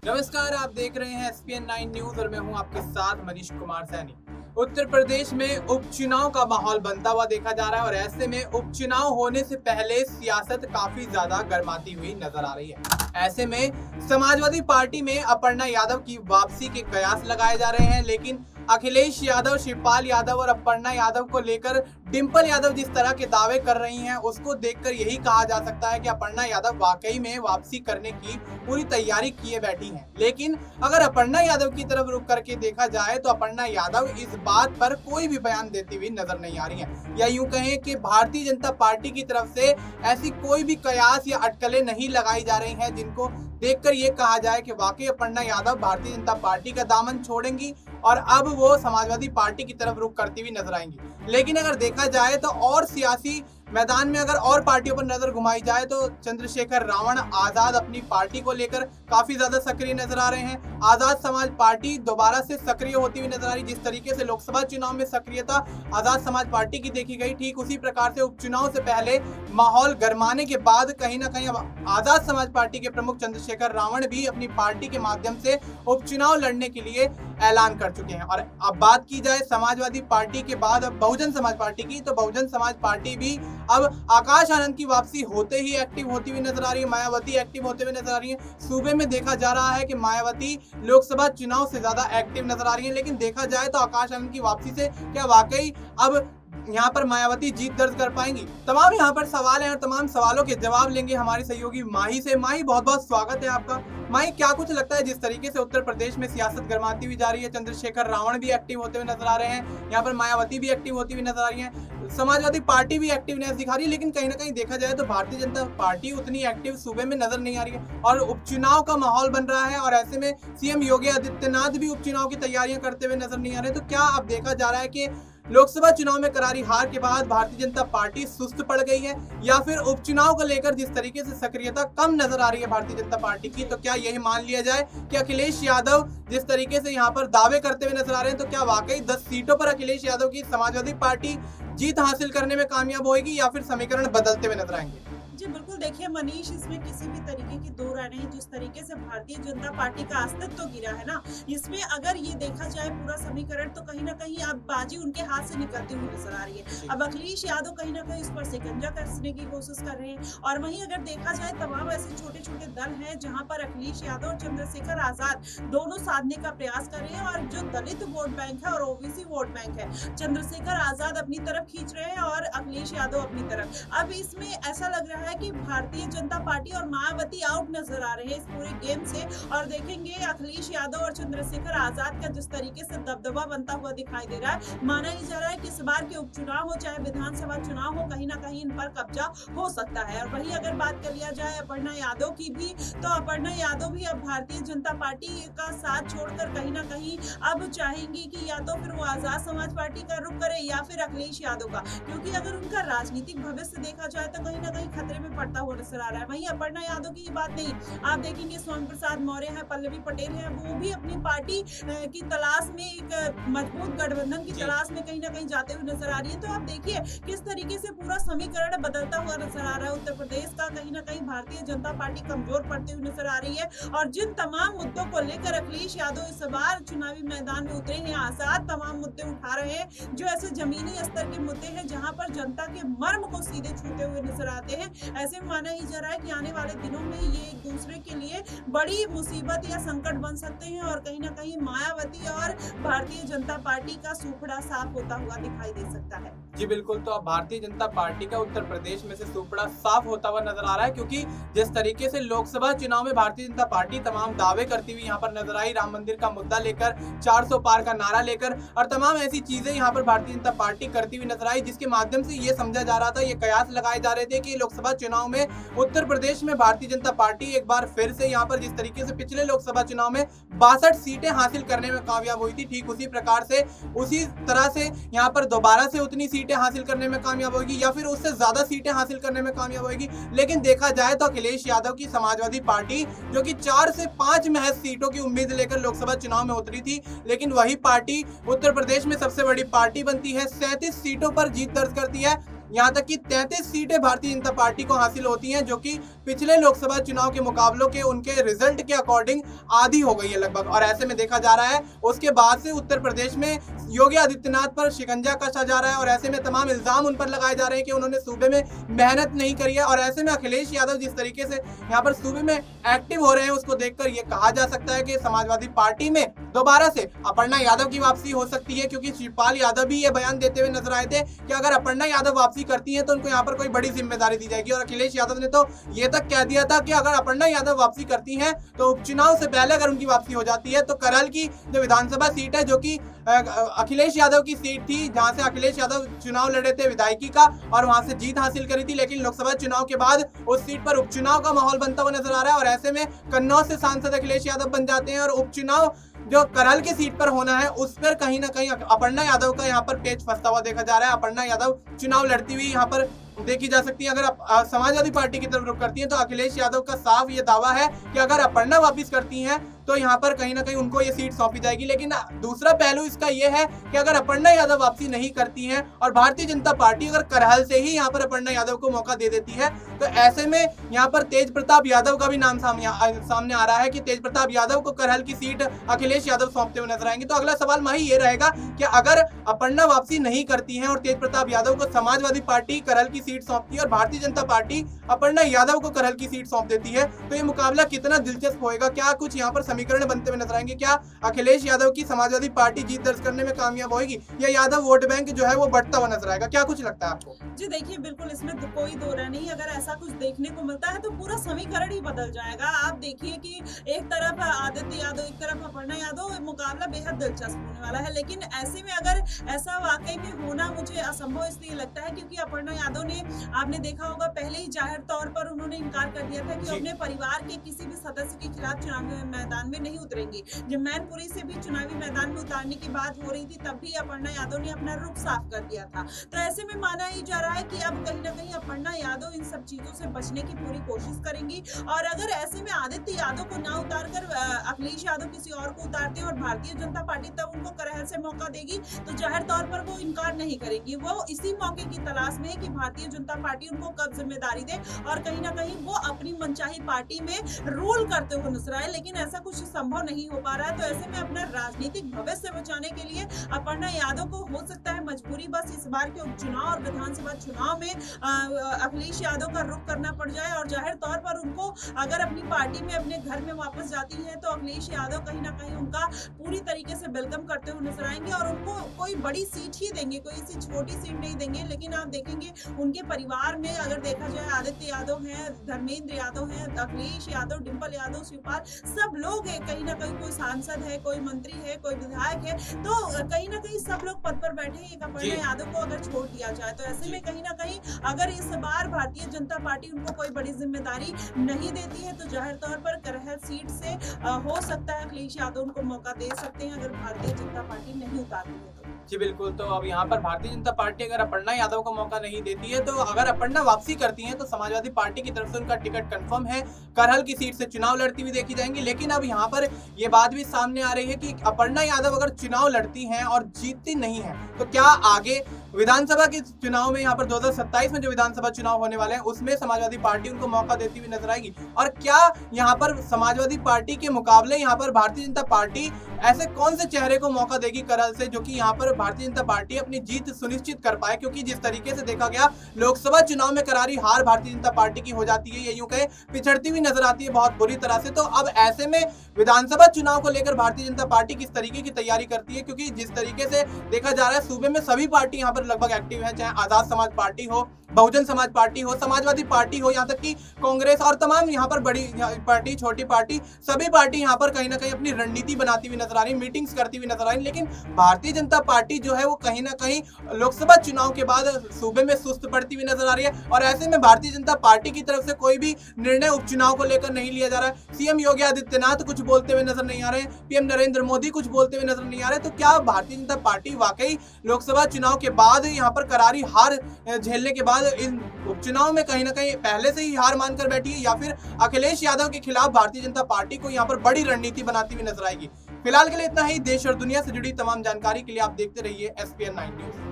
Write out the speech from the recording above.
नमस्कार, आप देख रहे हैं SPN 9 न्यूज और मैं हूं आपके साथ मनीष कुमार सैनी। उत्तर प्रदेश में उपचुनाव का माहौल बनता हुआ देखा जा रहा है और ऐसे में उपचुनाव होने से पहले सियासत काफी ज्यादा गर्माती हुई नजर आ रही है। ऐसे में समाजवादी पार्टी में अपर्णा यादव की वापसी के कयास लगाए जा रहे हैं, लेकिन अखिलेश यादव, शिवपाल यादव और अपर्णा यादव को लेकर डिंपल यादव जिस तरह के दावे कर रही हैं, उसको देखकर यही कहा जा सकता है कि अपर्णा यादव वाकई में वापसी करने की पूरी तैयारी किए बैठी हैं। लेकिन अगर अपर्णा यादव की तरफ रुक करके देखा जाए तो अपर्णा यादव इस बात पर कोई भी बयान देती हुई नजर नहीं आ रही हैं, या यूं कहें कि भारतीय जनता पार्टी की तरफ से ऐसी कोई भी कयास या अटकलें नहीं लगाई जा रही हैं जिनको देखकर ये कहा जाए कि वाकई अपर्णा यादव भारतीय जनता पार्टी का दामन छोड़ेंगी और अब वो समाजवादी पार्टी की तरफ रुख करती हुई नजर आएंगी। लेकिन अगर देखा जाए तो और सियासी मैदान में अगर और पार्टियों पर नजर घुमाई जाए तो चंद्रशेखर रावण आजाद अपनी पार्टी को लेकर काफी ज्यादा सक्रिय नजर आ रहे हैं। आजाद समाज पार्टी दोबारा से सक्रिय होती हुई नजर आ रही। जिस तरीके से लोकसभा चुनाव में सक्रियता आजाद समाज पार्टी की देखी गई, ठीक उसी प्रकार से उपचुनाव से पहले माहौल गरमाने के बाद कहीं ना कहीं आजाद समाज पार्टी के प्रमुख चंद्रशेखर रावण भी अपनी पार्टी के माध्यम से उपचुनाव लड़ने के लिए ऐलान कर चुके हैं। और अब बात की जाए समाजवादी पार्टी के बाद अब बहुजन समाज पार्टी की, तो बहुजन समाज पार्टी भी अब आकाश आनंद की वापसी होते ही एक्टिव होती हुई नजर आ रही है। मायावती एक्टिव होते हुए नजर आ रही है। सूबे में देखा जा रहा है कि मायावती लोकसभा चुनाव से ज्यादा एक्टिव नजर आ रही है। लेकिन देखा जाए तो आकाश आनंद की वापसी से क्या वाकई अब यहाँ पर मायावती जीत दर्ज कर पाएंगी? तमाम यहाँ पर सवाल हैं और तमाम सवालों के जवाब लेंगे हमारे सहयोगी माही से। माही, बहुत बहुत स्वागत है आपका। माही, क्या कुछ लगता है जिस तरीके से उत्तर प्रदेश में सियासत गर्माती हुई जा रही है, चंद्रशेखर रावण भी एक्टिव होते हुए नजर आ रहे हैं, यहाँ पर मायावती भी एक्टिव होती हुई नजर आ रही है, समाजवादी पार्टी भी एक्टिवनेस दिखा रही है, लेकिन कहीं ना कहीं देखा जाए तो भारतीय जनता पार्टी उतनी एक्टिव सूबे में नजर नहीं आ रही है और उपचुनाव का माहौल बन रहा है और ऐसे में सीएम योगी आदित्यनाथ भी उपचुनाव की तैयारियां करते हुए नजर नहीं आ रहे। तो क्या अब देखा जा रहा है कि लोकसभा चुनाव में करारी हार के बाद भारतीय जनता पार्टी सुस्त पड़ गई है, या फिर उपचुनाव को लेकर जिस तरीके से सक्रियता कम नजर आ रही है भारतीय जनता पार्टी की, तो क्या यही मान लिया जाए कि अखिलेश यादव जिस तरीके से यहाँ पर दावे करते हुए नजर आ रहे हैं, तो क्या वाकई 10 सीटों पर अखिलेश यादव की समाजवादी पार्टी जीत हासिल करने में कामयाब होगी या फिर समीकरण बदलते हुए नजर आएंगे? जी बिल्कुल, देखिए मनीष, इसमें किसी भी तरीके की दो राय नहीं। जिस तरीके से भारतीय जनता पार्टी का अस्तित्व तो गिरा है ना, इसमें अगर ये देखा जाए पूरा समीकरण, तो कहीं ना कहीं अब बाजी उनके हाथ से निकलती हुई नजर आ रही है। अब अखिलेश यादव कहीं ना कहीं इस पर शिकंजा कसने की कोशिश कर रहे हैं। और वहीं अगर देखा जाए तमाम ऐसे छोटे छोटे दल हैं जहां पर अखिलेश यादव और चंद्रशेखर आजाद दोनों साधने का प्रयास कर रहे हैं। और जो दलित वोट बैंक है और ओबीसी वोट बैंक है, चंद्रशेखर आजाद अपनी तरफ खींच रहे हैं और अखिलेश यादव अपनी तरफ। अब इसमें ऐसा लग रहा है कि भारतीय जनता पार्टी और मायावती आउट नजर आ रहे हैं इस पूरे गेम से। और देखेंगे अखिलेश यादव और चंद्रशेखर आजाद का जिस तरीके से दबदबा बनता हुआ दिखाई दे रहा है, माना ही जा रहा है कि इस बार के उपचुनाव हो चाहे विधानसभा चुनाव हो, कहीं ना कहीं इन पर कब्जा हो सकता है। और वहीं अगर बात कर लिया जाए अपर्णा यादव की भी, तो अपर्णा यादव भी अब भारतीय जनता पार्टी का साथ छोड़कर कहीं ना कहीं अब चाहेंगी कि या तो फिर वो आजाद समाज पार्टी का रुख करे या फिर अखिलेश यादव का, क्योंकि अगर उनका राजनीतिक भविष्य देखा जाए तो कहीं ना कहीं खतरे में पड़ता हुआ नजर आ रहा है। वहीं अपर्णा यादव की बात नहीं, आप देखेंगे स्वामी प्रसाद मौर्य है, पल्लवी पटेल है, वो भी अपनी पार्टी की तलाश में एक मजबूत गठबंधन की तलाश में कहीं ना कहीं जाते हुए नजर आ रही है। तो आप देखिए किस तरीके से पूरा समीकरण बदलता हुआ नजर आ रहा है उत्तर प्रदेश का। कहीं ना कहीं भारतीय जनता पार्टी कमजोर पड़ती हुई नजर आ रही है। और जिन तमाम मुद्दों को लेकर अखिलेश यादव इस बार चुनावी मैदान में उतरे हैं, आजाद तमाम मुद्दे उठा रहे हैं, जो ऐसे जमीनी स्तर के मुद्दे हैं जहां पर जनता के मर्म को सीधे छूते हुए नजर आते हैं। ऐसे माना ही जा रहा है कि आने वाले दिनों में ये एक दूसरे के लिए बड़ी मुसीबत या संकट बन सकते हैं और कहीं ना कहीं मायावती और भारतीय जनता पार्टी का सूपड़ा साफ होता हुआ दिखाई दे सकता है। जी बिल्कुल, तो अब भारतीय जनता पार्टी का उत्तर प्रदेश में से सूपड़ा साफ होता हुआ नजर आ रहा है, क्योंकि जिस तरीके से लोकसभा चुनाव में भारतीय जनता पार्टी तमाम दावे करती हुई यहाँ पर नजर आई, राम मंदिर का मुद्दा लेकर, 400 पार का नारा लेकर और तमाम ऐसी चीजें यहाँ पर भारतीय जनता पार्टी करती हुई नजर आई, जिसके माध्यम से ये समझा जा रहा था, ये कयास लगाए जा रहे थे कि लोकसभा चुनाव में उत्तर प्रदेश में भारतीय जनता पार्टी एक बार फिर से यहाँ पर जिस तरीके से पिछले लोकसभा चुनाव में 62 सीटें हासिल करने में कामयाब हुई थी, ठीक उसी प्रकार से उसी तरह से यहाँ पर दोबारा से उतनी सीटें हासिल करने में कामयाब होगी या फिर उससे ज्यादा सीटें हासिल करने में कामयाब होगी। लेकिन देखा जाए तो अखिलेश यादव की समाजवादी पार्टी, जो कि 4 से 5 महज सीटों की उम्मीद लेकर लोकसभा चुनाव में उतरी थी, लेकिन वही पार्टी उत्तर प्रदेश में सबसे बड़ी पार्टी बनती है, 37 सीटों पर जीत दर्ज करती है यहाँ तक कि 33 सीटें भारतीय जनता पार्टी को हासिल होती हैं, जो कि पिछले लोकसभा चुनाव के मुकाबलों के उनके रिजल्ट के अकॉर्डिंग आधी हो गई है लगभग। और ऐसे में देखा जा रहा है उसके बाद से उत्तर प्रदेश में योगी आदित्यनाथ पर शिकंजा कसा जा रहा है और ऐसे में तमाम इल्जाम उन पर लगाए जा रहे हैं कि उन्होंने सूबे में मेहनत नहीं करी है। और ऐसे में अखिलेश यादव जिस तरीके से यहाँ पर सूबे में एक्टिव हो रहे हैं, उसको देखकर ये कहा जा सकता है कि समाजवादी पार्टी में दोबारा से अपर्णा यादव की वापसी हो सकती है, क्योंकि शिवपाल यादव भी ये बयान देते हुए नजर आए थे कि अगर अपर्णा यादव वापसी करती हैं तो उनको यहाँ पर कोई बड़ी जिम्मेदारी दी जाएगी। और अखिलेश यादव ने तो ये तक कह दिया था कि अगर अपर्णा यादव वापसी करती हैं तो उपचुनाव से पहले अगर उनकी वापसी हो जाती है तो करहल की जो विधानसभा सीट है, जो कि अखिलेश यादव की सीट थी, जहां से अखिलेश यादव चुनाव लड़े थे विधायकी का और वहां से जीत हासिल करी थी, लेकिन लोकसभा चुनाव के बाद उस सीट पर उपचुनाव का माहौल बनता हुआ नजर आ रहा है। और ऐसे में कन्नौज से सांसद अखिलेश यादव बन जाते हैं और उपचुनाव जो करहल की सीट पर होना है उस पर कहीं ना कहीं अपर्णा यादव का यहाँ पर पेच फंसता हुआ देखा जा रहा है। अपर्णा यादव चुनाव लड़ती हुई यहाँ पर देखी जा सकती है। अगर समाजवादी पार्टी की तरफ रुख करती हैं तो अखिलेश यादव का साफ ये दावा है कि अगर अपर्णा वापस करती हैं तो यहाँ पर कहीं ना कहीं उनको ये सीट सौंपी जाएगी। लेकिन दूसरा पहलू इसका ये है कि अगर अपर्णा यादव वापसी नहीं करती हैं और भारतीय जनता पार्टी अगर करहल से ही यहाँ पर अपर्णा यादव को मौका दे देती है तो ऐसे में यहाँ पर तेज प्रताप यादव का भी नाम सामने आ रहा है कि तेज प्रताप यादव को करहल की सीट अखिलेश यादव सौंपते हुए नजर आएंगे। तो अगला सवाल माही ये रहेगा कि अगर अपर्णा वापसी नहीं करती है और तेज प्रताप यादव को समाजवादी पार्टी करहल की सीट सौंपती है और भारतीय जनता पार्टी अपर्णा यादव को करहल की सीट सौंप देती है, तो ये मुकाबला कितना दिलचस्प होएगा। क्या कुछ यहाँ पर समीकरण बनते हुए नजर आएंगे? क्या अखिलेश यादव की समाजवादी पार्टी जीत दर्ज करने में कामयाब होगी या यादव वोट बैंक जो है वो बढ़ता हुआ नजर आएगा? क्या कुछ लगता है आपको? जी देखिए, बिल्कुल इसमें कोई दो राय नहीं। अगर ऐसा कुछ देखने को मिलता है तो पूरा समीकरण ही बदल जाएगा। आप देखिए कि एक तरफ आदित्य यादव, एक तरफ अपर्णा यादव, मुकाबला बेहद दिलचस्प होने वाला है। लेकिन ऐसे में अगर ऐसा वाकई में होना मुझे असंभव इसलिए लगता है क्योंकि अपर्णा यादव ने, आपने देखा होगा, पहले ही जाहिर तौर पर उन्होंने इनकार कर दिया था कि अपने परिवार के किसी भी सदस्य के खिलाफ चुनावी मैदान में नहीं उतरेंगे। जब मैनपुरी से भी चुनावी मैदान में उतारने की बात हो रही थी तब भी अपर्णा यादव ने अपना रुख साफ कर दिया था। तो ऐसे में माना ही जा रहा है कि अब कहीं ना कहीं अपर्णा यादव इन सब चीजों से बचने की पूरी कोशिश करेंगी। और अगर ऐसे में आदित्य यादव को ना उतारकर अखिलेश यादव किसी और को उतारते हैं और भारतीय जनता पार्टी तब उनको करहल से मौका देगी तो जाहिर तौर पर वो इनकार नहीं करेगी। वो इसी मौके की तलाश में है कि भारतीय जनता पार्टी उनको कब जिम्मेदारी दे और कहीं ना कहीं वो अपनी मनचाही पार्टी में रोल करते हुए नजर आए। लेकिन ऐसा कुछ संभव नहीं हो पा रहा है। तो ऐसे में अपना राजनीतिक भविष्य बचाने के लिए अपर्णा यादव को हो सकता है मजबूरी बस इस बार के उपचुनाव और विधानसभा चुनाव में अखिलेश यादव का रुख करना पड़ जाए। और जाहिर तौर पर उनको अगर अपनी पार्टी में अपने घर में वापस जाती है तो अखिलेश यादव कहीं ना कहीं उनका पूरी तरीके से वेलकम करते हुए नजर आएंगे और उनको कोई बड़ी सीट ही देंगे, कोई ऐसी छोटी सीट नहीं देंगे। लेकिन आप देखेंगे उनके परिवार में अगर देखा जाए आदित्य यादव है, धर्मेंद्र यादव है, अखिलेश यादव, डिंपल यादव, शिवपाल, सब लोग है। कहीं ना कहीं कोई सांसद है, कोई मंत्री है, कोई विधायक है। तो कहीं ना कहीं सब लोग पद पर बैठे हैं। एक अपर्णा यादव को अगर छोड़ दिया जाए तो ऐसे में कहीं ना कहीं अगर इस बार भारतीय जनता पार्टी उनको कोई बड़ी जिम्मेदारी नहीं देती है तो जाहिर तौर पर करहल सीट से हो सकता है अखिलेश यादव उनको मौका दे सकते हैं अगर भारतीय जनता पार्टी नहीं उतारती है तो। जी बिल्कुल। तो अब यहाँ पर भारतीय जनता पार्टी अगर अपर्णा यादव को मौका नहीं देती है तो अगर अपर्णा वापसी करती है तो समाजवादी पार्टी की तरफ से उनका टिकट कंफर्म है, करहल की सीट से चुनाव लड़ती हुई देखी जाएंगी। लेकिन अब यहाँ पर ये बात भी सामने आ रही है कि अपर्णा यादव अगर चुनाव लड़ती हैं और जीतती नहीं है तो क्या आगे विधानसभा के चुनाव में यहाँ पर 2027 में जो विधानसभा चुनाव होने वाले हैं उसमें समाजवादी पार्टी उनको मौका देती हुई नजर आएगी? और क्या यहाँ पर समाजवादी पार्टी के मुकाबले यहाँ पर भारतीय जनता पार्टी ऐसे कौन से चेहरे को मौका देगी करहल से जो कि यहाँ पर भारतीय जनता पार्टी अपनी जीत सुनिश्चित कर पाए? क्योंकि जिस तरीके से देखा गया लोकसभा चुनाव में करारी हार भारतीय जनता पार्टी की हो जाती है, ये यूं कहे पिछड़ती हुई नजर आती है बहुत बुरी तरह से। तो अब ऐसे में विधानसभा चुनाव को लेकर भारतीय जनता पार्टी किस तरीके की तैयारी करती है? क्योंकि जिस तरीके से देखा जा रहा है सूबे में सभी पार्टी यहाँ पर लगभग एक्टिव है, चाहे आजाद समाज पार्टी हो, बहुजन समाज पार्टी हो, समाजवादी पार्टी हो, यहाँ तक कि कांग्रेस और तमाम यहाँ पर बड़ी पार्टी, छोटी पार्टी, सभी पार्टी यहाँ पर कहीं ना कहीं अपनी रणनीति बनाती हुई नजर आ रही, मीटिंग्स करती हुई नजर आ रही। लेकिन भारतीय जनता पार्टी जो है वो कहीं ना कहीं लोकसभा चुनाव के बाद सूबे में सुस्त पड़ती हुई नजर आ रही है। और ऐसे में भारतीय जनता पार्टी की तरफ से कोई भी निर्णय उपचुनाव को लेकर नहीं लिया जा रहा है। सीएम योगी आदित्यनाथ कुछ बोलते हुए नजर नहीं आ रहे, पीएम नरेंद्र मोदी कुछ बोलते हुए नजर नहीं आ रहे। तो क्या भारतीय जनता पार्टी वाकई लोकसभा चुनाव के बाद यहाँ पर करारी हार झेलने के बाद इन उपचुनाव में कहीं ना कहीं पहले से ही हार मानकर बैठी है या फिर अखिलेश यादव के खिलाफ भारतीय जनता पार्टी को यहाँ पर बड़ी रणनीति बनाती हुई नजर आएगी? फिलहाल के लिए इतना ही। देश और दुनिया से जुड़ी तमाम जानकारी के लिए आप देखते रहिए SPN 9 न्यूज।